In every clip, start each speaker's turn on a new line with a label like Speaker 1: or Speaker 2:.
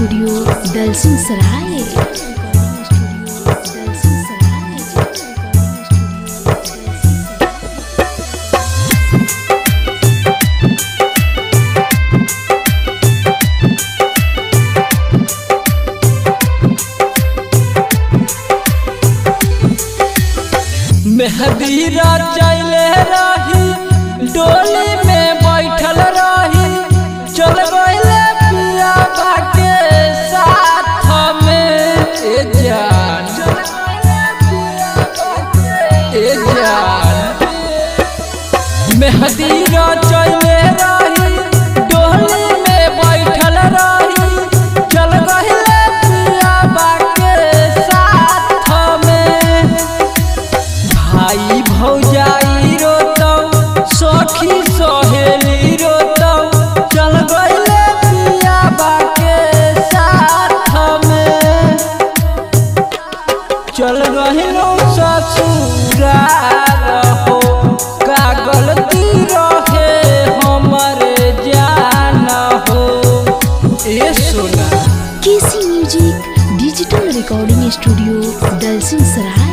Speaker 1: Studio Dalsingh सराय।
Speaker 2: मेहदी रचैले रही डोली में बैठल रही, चल गइले पिया के साथ में। ए जान मेहदी रचैले रही डोली में बैठल रही, चल गइले पिया के साथ में। भाई भौजाई रोतौ सखी सहेली रोतौ, चल गइले पिया के साथ में। चल गइलो ससुराल हो, का गलती रहे हमरे जान हो। ए सोना
Speaker 1: KC music digital recording studio Dalsingh Sarai.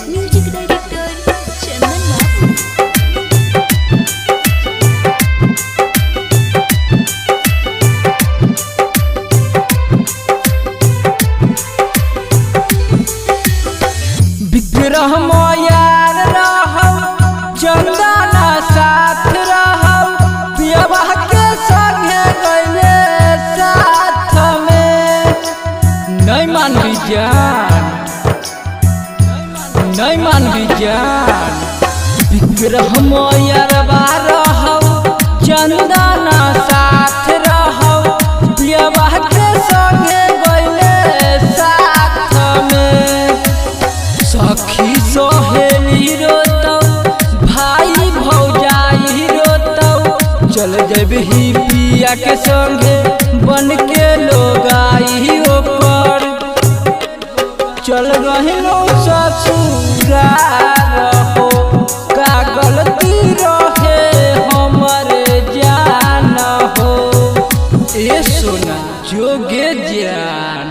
Speaker 1: Music director चंदन बाबू।
Speaker 2: विग्रह यार रहौ चंदना साथ रहौ, पियवा के संगे गइले साथ में। नहीं मान जान, नहीं मान जान। विग्रह यार रहौ चंदना साथ रहौ, पियवा के संगे गइले साथ में। सखी सहेली रोतौ भाई भौजाई रोतौ, चल जबही पिया के संगे बन के लोग आई ओकर। चल गइलो ससुराल हो, का गलती रहे हमरे जान हो। ए सोना जोगे जान।